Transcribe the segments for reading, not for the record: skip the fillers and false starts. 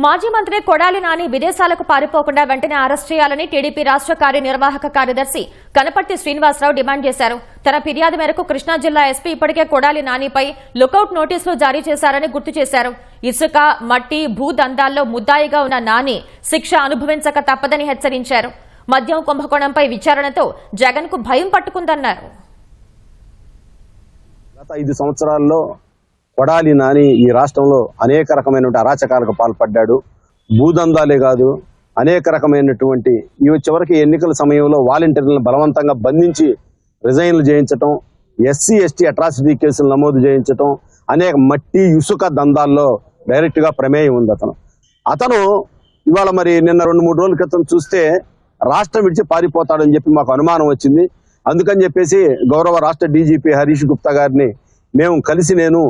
మాజీ మంత్రి కొడాలి నాని విదేశాలకు పారిపోకుండా వెంటనే అరెస్ట్ చేయాలని టీడీపీ రాష్ట్ర కార్యనిర్వాహక కార్యదర్శి కనపర్తి శ్రీనివాసరావు డిమాండ్ చేశారు. తన ఫిర్యాదు మేరకు కృష్ణా జిల్లా ఎస్పీ ఇప్పటికే కొడాలి నానిపై లుకౌట్ నోటీసులు జారీ చేశారని గుర్తు చేశారు. ఇసుక, మట్టి, భూదందాల్లో ముద్దాయిగా ఉన్న నాని శిక్ష అనుభవించక తప్పదని హెచ్చరించారు. మద్యం కుంభకోణంపై విచారణతో జగన్ కు భయం పట్టుకుందన్నారు. గత 5 సంవత్సరాల్లో కొడాలి నాని ఈ రాష్ట్రంలో అనేక రకమైనటువంటి అరాచకాలకు పాల్పడ్డాడు. భూదందాలే కాదు, అనేక రకమైనటువంటి చివరికి ఎన్నికల సమయంలో వాలంటీర్లను బలవంతంగా బంధించి రిజైన్లు చేయించటం, ఎస్సీ ఎస్టీ అట్రాసిటీ కేసులు నమోదు చేయించటం, అనేక మట్టి ఇసుక దందాల్లో డైరెక్ట్గా ప్రమేయం ఉంది. అతను ఇవాళ మరి నిన్న 2-3 రోజుల క్రితం చూస్తే రాష్ట్రం విడిచి పారిపోతాడని చెప్పి మాకు అనుమానం వచ్చింది. అందుకని చెప్పేసి గౌరవ రాష్ట్ర డీజీపీ హరీష్ గుప్తా గారిని మేము కలిసి నేను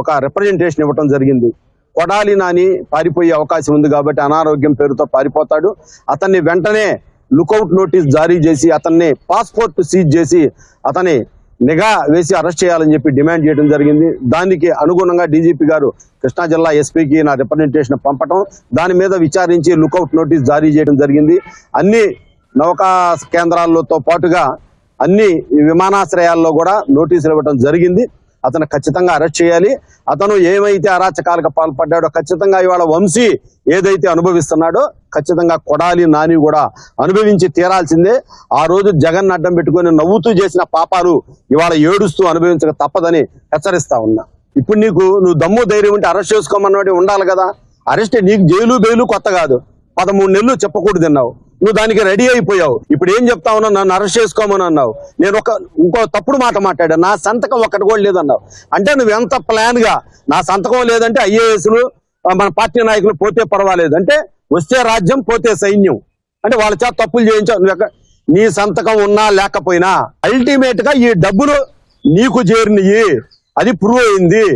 ఒక రిప్రజెంటేషన్ ఇవ్వటం జరిగింది. కొడాలి నాని పారిపోయే అవకాశం ఉంది కాబట్టి అనారోగ్యం పేరుతో పారిపోతాడు, అతన్ని వెంటనే లుకౌట్ నోటీస్ జారీ చేసి అతన్ని పాస్పోర్ట్ సీజ్ చేసి అతన్ని నిఘా వేసి అరెస్ట్ చేయాలని చెప్పి డిమాండ్ చేయడం జరిగింది. దానికి అనుగుణంగా డీజీపీ గారు కృష్ణా జిల్లా ఎస్పీకి నా రిప్రజెంటేషన్ పంపటం, దాని మీద విచారించి లుకౌట్ నోటీస్ జారీ చేయడం జరిగింది. అన్ని నౌకా కేంద్రాలతో పాటుగా అన్ని విమానాశ్రయాల్లో కూడా నోటీసులు ఇవ్వడం జరిగింది. అతను ఖచ్చితంగా అరెస్ట్ చేయాలి. అతను ఏమైతే అరాచకాలకు పాల్పడ్డాడో ఖచ్చితంగా ఇవాళ వంశీ ఏదైతే అనుభవిస్తున్నాడో ఖచ్చితంగా కొడాలి నాని కూడా అనుభవించి తీరాల్సిందే. ఆ రోజు జగన్ అడ్డం పెట్టుకుని నవ్వుతూ చేసిన పాపాలు ఇవాళ ఏడుస్తూ అనుభవించక తప్పదని హెచ్చరిస్తా ఉన్నా. ఇప్పుడు నువ్వు దమ్ము ధైర్యం ఉంటే అరెస్ట్ చేసుకోమన్నట్టు ఉండాలి కదా. అరెస్ట్ నీకు జైలు బెయిలు కొత్త కాదు, 13 నెలలు చెప్పకూడదు అన్నావు, నువ్వు దానికి రెడీ అయిపోయావు. ఇప్పుడు ఏం చెప్తా ఉన్నావు, నన్ను అరెస్ట్ చేసుకోమని అన్నావు. నేను ఇంకో తప్పుడు మాట మాట్లాడా, నా సంతకం ఒక్కటి కూడా లేదన్నావు. అంటే నువ్వు ఎంత ప్లాన్ గా నా సంతకం లేదంటే ఐఏఎస్లు మన పార్టీ నాయకులు పోతే పర్వాలేదు, అంటే వస్తే రాజ్యం పోతే సైన్యం, అంటే వాళ్ళ చేత తప్పులు చేయించావు. నీ సంతకం ఉన్నా లేకపోయినా అల్టిమేట్ గా ఈ డబ్బులు నీకు చేరినయి, అది ప్రూవ్ అయింది.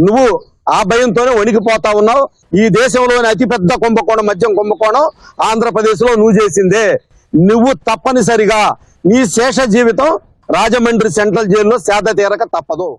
నువ్వు ఆ భయంతోనే వణికిపోతా ఉన్నావు. ఈ దేశంలోని అతిపెద్ద కుంభకోణం మద్యం కుంభకోణం ఆంధ్రప్రదేశ్ లో నువ్వు చేసిందే. నువ్వు తప్పనిసరిగా నీ శేష జీవితం రాజమండ్రి సెంట్రల్ జైల్లో సేద తీరక తప్పదు.